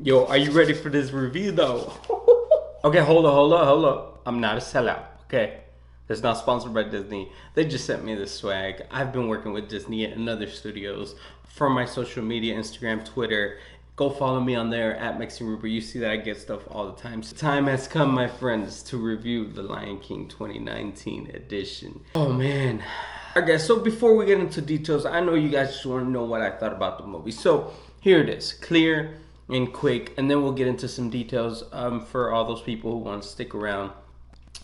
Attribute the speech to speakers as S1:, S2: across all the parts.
S1: Yo, are you ready for this review though? Okay, hold up. I'm not a sellout, okay? It's not sponsored by Disney. They just sent me this swag. I've been working with Disney and other studios for my social media, Instagram, Twitter. Go follow me on there at MexicanRuber. You see that I get stuff all the time. So time has come, my friends, to review The Lion King 2019 edition. Oh man. Alright guys, so before we get into details, I know you guys just want to know what I thought about the movie. So here it is, clear and quick, and then we'll get into some details for all those people who want to stick around.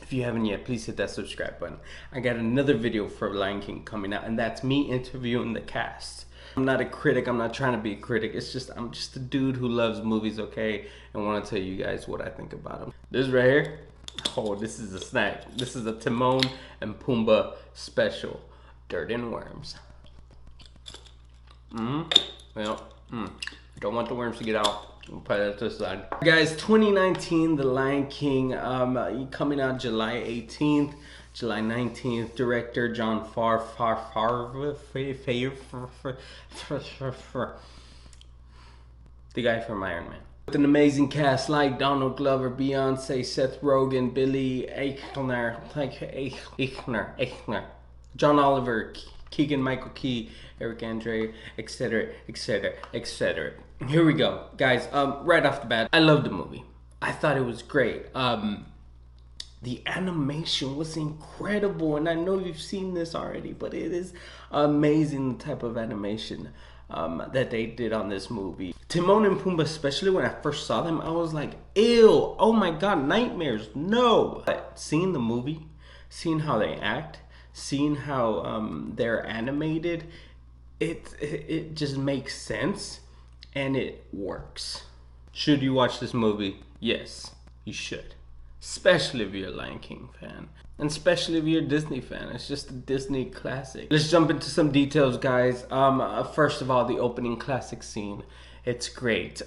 S1: If you haven't yet, please hit that subscribe button. I got another video for Lion King coming out, and that's me interviewing the cast. I'm not a critic, I'm not trying to be a critic, it's just I'm just a dude who loves movies, okay, and want to tell you guys what I think about them. This right here, oh, this is a snack. This is a Timon and Pumbaa special, Dirt and Worms. Don't want the worms to get out. We'll put that to the side. Guys, 2019, The Lion King, coming out July 18th, July 19th. Director John Favreau, the guy from Iron Man. With an amazing cast like Donald Glover, Beyonce, Seth Rogen, Billy Eichner, John Oliver, Keegan-Michael Key, Eric Andre, etc., etc., etc. Here we go, guys. Right off the bat, I love the movie. I thought it was great. The animation was incredible, and I know you've seen this already, but it is amazing the type of animation that they did on this movie. Timon and Pumbaa, especially when I first saw them, I was like, ew, oh my god, nightmares, no. But seeing the movie, seeing how they act, seeing how they're animated, it just makes sense and it works. Should you watch this movie? Yes, you should. Especially if you're a Lion King fan. And especially if you're a Disney fan. It's just a Disney classic. Let's jump into some details, guys. First of all, the opening classic scene. It's great.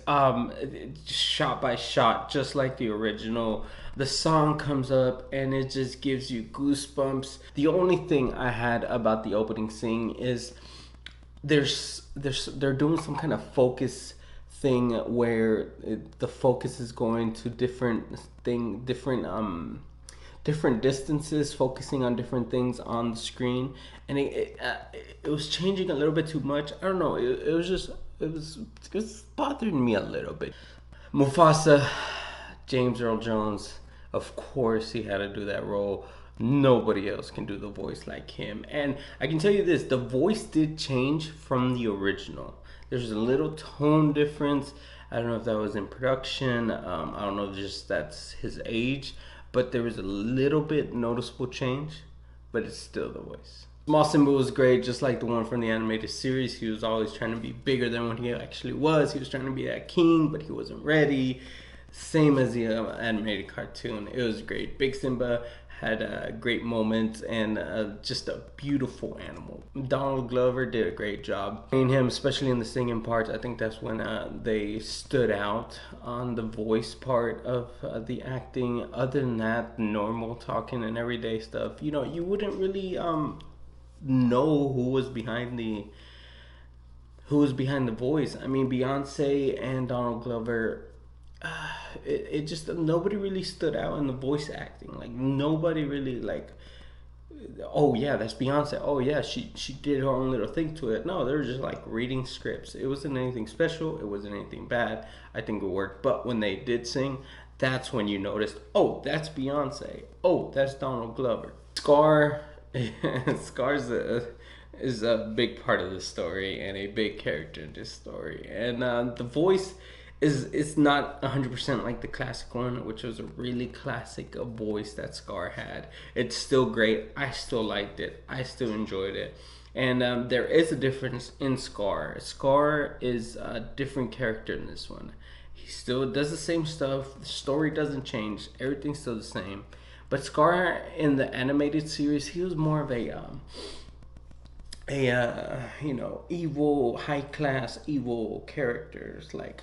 S1: Shot by shot, just like the original. The song comes up and it just gives you goosebumps. The only thing I had about the opening scene is they're doing some kind of focus thing where the focus is going to different distances, focusing on different things on the screen, and it was changing a little bit too much. I don't know. It was bothering me a little bit. Mufasa, James Earl Jones, of course he had to do that role. Nobody else can do the voice like him. And I can tell you this, the voice did change from the original. There's a little tone difference. I don't know if that was in production. I don't know if just that's his age. But there was a little bit noticeable change. But it's still the voice. Small Simba was great, just like the one from the animated series. He was always trying to be bigger than what he actually was. He was trying to be that king, but he wasn't ready. Same as the animated cartoon. It was great. Big Simba had great moments and just a beautiful animal. Donald Glover did a great job playing him, especially in the singing parts. I think that's when they stood out on the voice part of the acting. Other than that, normal talking and everyday stuff, you know, you wouldn't really know who was behind the voice. I mean, Beyonce and Donald Glover, it just, nobody really stood out in the voice acting. Like, nobody really, like, oh yeah, that's Beyonce, oh yeah, she did her own little thing to it. No, they were just like reading scripts. It wasn't anything special, it wasn't anything bad. I think it worked. But when they did sing, that's when you noticed, oh, that's Beyonce, oh, that's Donald Glover. Scar is a big part of the story and a big character in this story. And the voice is not 100% like the classic one, which was a really classic voice that Scar had. It's still great. I still liked it. I still enjoyed it. And there is a difference in Scar. Scar is a different character in this one. He still does the same stuff. The story doesn't change. Everything's still the same. But Scar in the animated series, he was more of a you know, evil, high class evil characters. Like,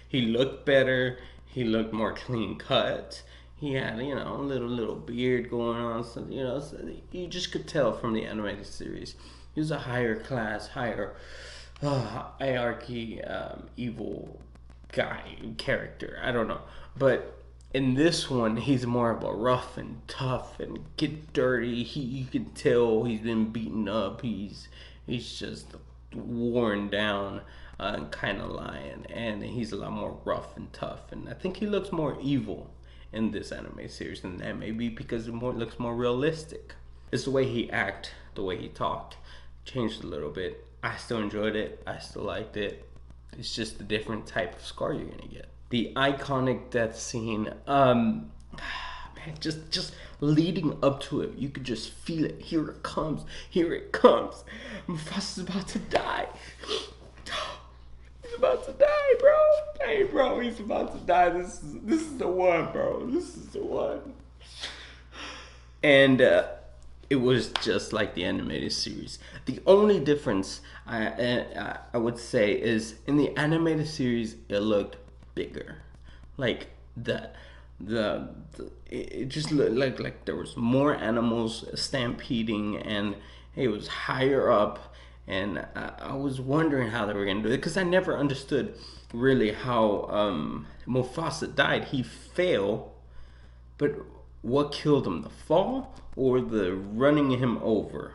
S1: he looked better, he looked more clean cut, he had, you know, a little beard going on, so, you know, so you just could tell from the animated series he was a higher class, hierarchy, evil guy character. I don't know, but in this one, he's more of a rough and tough and get dirty. You can tell he's been beaten up. He's just worn down kind of lion, and he's a lot more rough and tough. And I think he looks more evil in this anime series than that, maybe because it looks more realistic. It's the way he acted, the way he talked, changed a little bit. I still enjoyed it. I still liked it. It's just a different type of scar you're gonna get. The iconic death scene, man, just leading up to it, you could just feel it. Here it comes. Here it comes. Mufasa's about to die. He's about to die, bro. Hey, bro, he's about to die. This is the one, bro. This is the one. And it was just like the animated series. The only difference I would say is in the animated series it looked bigger. Like it just looked like there was more animals stampeding, and it was higher up. And I was wondering how they were gonna do it, because I never understood really how Mufasa died. He fell, but what killed him? The fall or the running him over?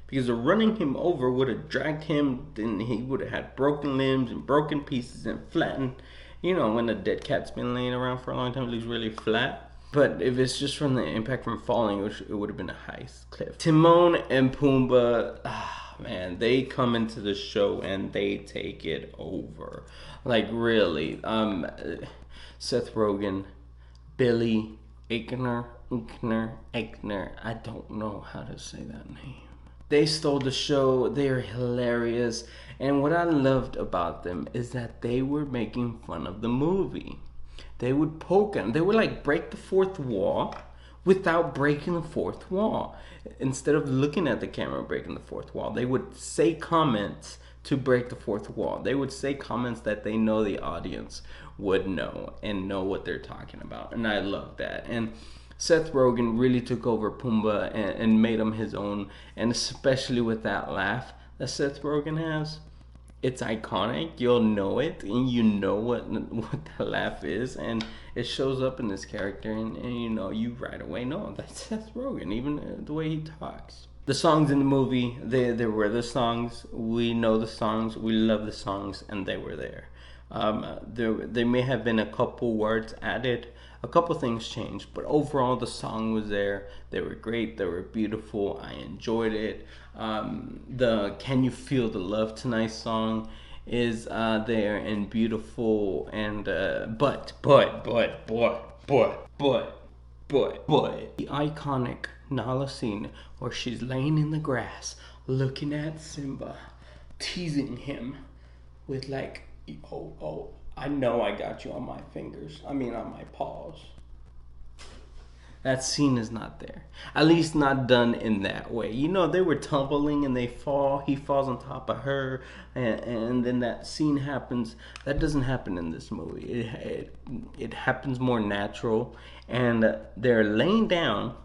S1: Because the running him over would have dragged him, then he would have had broken limbs and broken pieces and flattened. You know, when a dead cat's been laying around for a long time, it looks really flat. But if it's just from the impact from falling, it would have been a high cliff. Timon and Pumbaa, man, they come into the show and they take it over. Like, really. Seth Rogen, Billy Eichner, I don't know how to say that name. They stole the show. They are hilarious. And what I loved about them is that they were making fun of the movie. They would poke them. They would like break the fourth wall without breaking the fourth wall. Instead of looking at the camera breaking the fourth wall, they would say comments to break the fourth wall. They would say comments that they know the audience would know and know what they're talking about. And I love that. And Seth Rogen really took over Pumbaa and made him his own. And especially with that laugh that Seth Rogen has, it's iconic. You'll know it, and you know what that laugh is, and it shows up in this character, and you know, you right away know that's Seth Rogen, even the way he talks. The songs in the movie, they were the songs. We know the songs. We love the songs, and they were there. There may have been a couple words added, a couple things changed, but overall the song was there. They were great. They were beautiful. I enjoyed it. The "Can You Feel the Love Tonight" song is there and beautiful, and but the iconic Nala scene where she's laying in the grass looking at Simba, teasing him with like, oh, I know I got you on my fingers. I mean, on my paws. That scene is not there. At least not done in that way. You know, they were tumbling and they fall. He falls on top of her, and then that scene happens. That doesn't happen in this movie. It happens more natural, and they're laying down,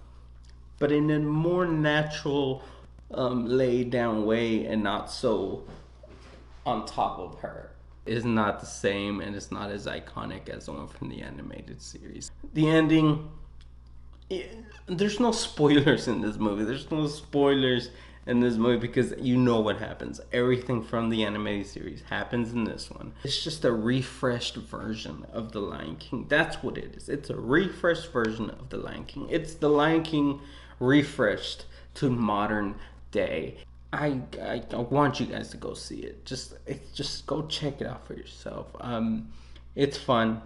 S1: but in a more natural, laid down way, and not so on top of her. Is not the same, and it's not as iconic as the one from the animated series. The ending, there's no spoilers in this movie. There's no spoilers in this movie because you know what happens. Everything from the animated series happens in this one. It's just a refreshed version of The Lion King. That's what it is. It's a refreshed version of The Lion King. It's The Lion King refreshed to modern day. I want you guys to go see it. Just go check it out for yourself. It's fun.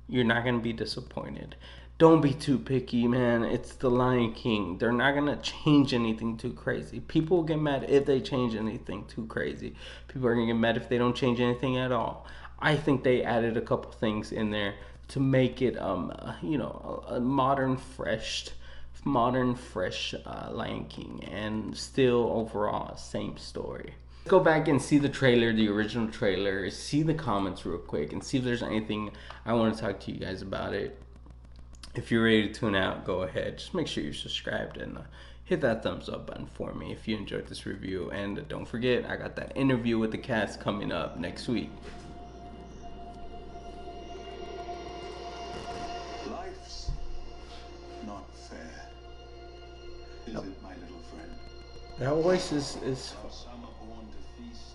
S1: You're not gonna be disappointed. Don't be too picky, man. It's The Lion King. They're not gonna change anything too crazy. People will get mad if they change anything too crazy. People are gonna get mad if they don't change anything at all. I think they added a couple things in there to make it, a modern, fresh Lion King, and still overall same story. Let's go back and see the trailer, the original trailer, see the comments real quick, and see if there's anything I want to talk to you guys about it. If you're ready to tune out, go ahead. Just make sure you're subscribed and hit that thumbs up button for me if you enjoyed this review. And don't forget, I got that interview with the cast coming up next week. That voice is.
S2: Some are born to feast,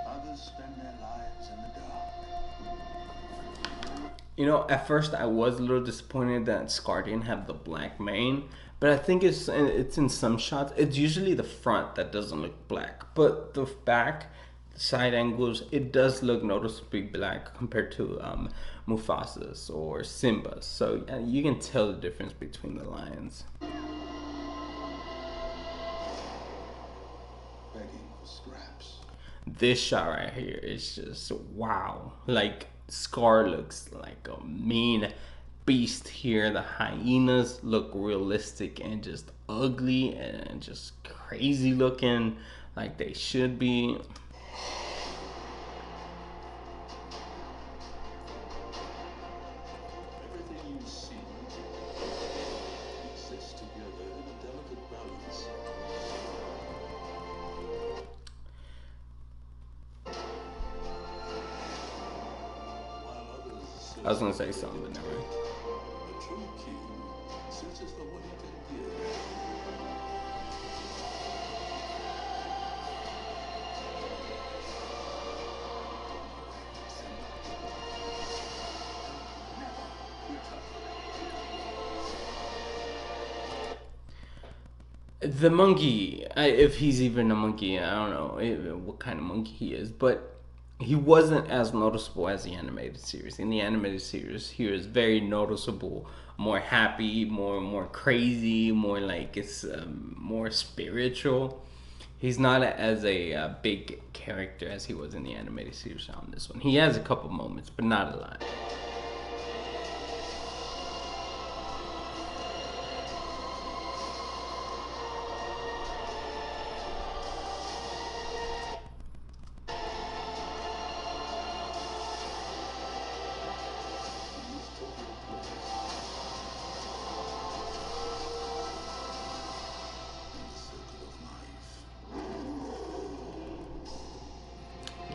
S2: others spend their lives in the dark.
S1: You know, at first I was a little disappointed that Scar didn't have the black mane, but I think it's in some shots. It's usually the front that doesn't look black, but the back, the side angles, it does look noticeably black compared to Mufasa's or Simba's. So you can tell the difference between the lions.
S2: Begging for scraps.
S1: This shot right here is just wow. Like Scar looks like a mean beast here. The hyenas look realistic and just ugly and just crazy looking, like they should be.
S2: Everything you see exists together in a delicate balance. While others
S1: I was gonna say something, but never mind.
S2: a true king searches for what he can give.
S1: The monkey, if he's even a monkey, I don't know what kind of monkey he is, but he wasn't as noticeable as the animated series. In the animated series, he was very noticeable, more happy, more crazy, more like it's more spiritual. He's not as a big character as he was in the animated series on this one. He has a couple moments, but not a lot.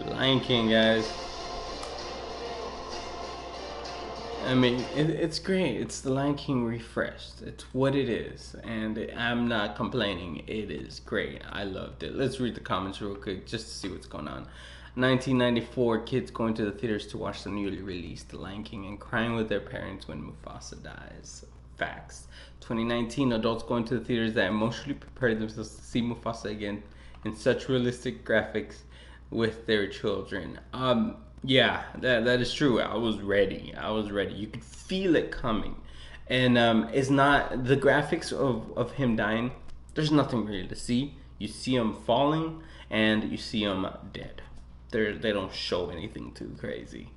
S1: Lion King, guys. I mean, it's great. It's the Lion King refreshed. It's what it is, and I'm not complaining. It is great. I loved it. Let's read the comments real quick just to see what's going on. 1994, kids going to the theaters to watch the newly released The Lion King and crying with their parents when Mufasa dies. Facts. 2019, adults going to the theaters that emotionally prepared themselves to see Mufasa again in such realistic graphics with their children. Yeah, that is true. I was ready. You could feel it coming. And it's not the graphics of him dying, there's nothing really to see. You see him falling and you see him dead. They don't show anything too crazy.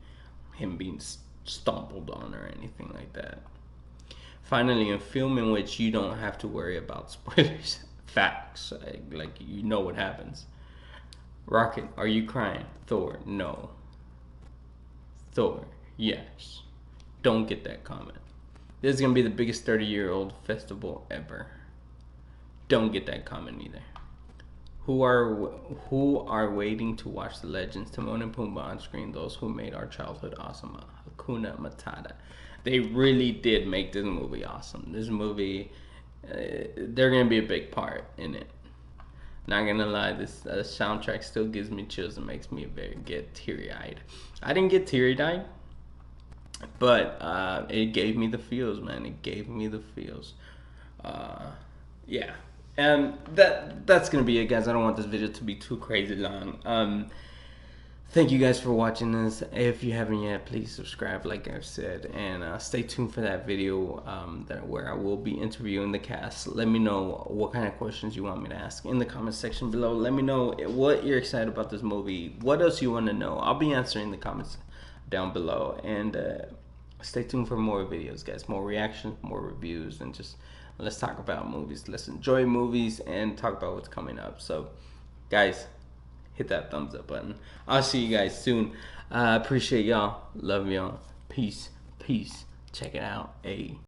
S1: Him being stumbled on or anything like that. Finally, a film in which you don't have to worry about spoilers. Facts. Like you know what happens. Rocket, are you crying? Thor, no. Thor, yes. Don't get that comment. This is gonna be the biggest 30-year-old festival ever. Don't get that comment either. Who are waiting to watch the legends Timon and Pumbaa on screen? Those who made our childhood awesome. Hakuna Matata. They really did make this movie awesome. This movie, they're gonna be a big part in it. Not gonna lie, this soundtrack still gives me chills and makes me get teary-eyed. I didn't get teary-eyed, but it gave me the feels, man. It gave me the feels. Yeah, and that's gonna be it, guys. I don't want this video to be too crazy long. Thank you guys for watching this. If you haven't yet, please subscribe, like I've said, and stay tuned for that video where I will be interviewing the cast. Let me know what kind of questions you want me to ask in the comment section below. Let me know what you're excited about this movie. What else you want to know? I'll be answering the comments down below. And stay tuned for more videos, guys. More reactions, more reviews, and just let's talk about movies. Let's enjoy movies and talk about what's coming up. So, guys, hit that thumbs up button. I'll see you guys soon. Appreciate y'all. Love y'all. Peace. Check it out. Ayy.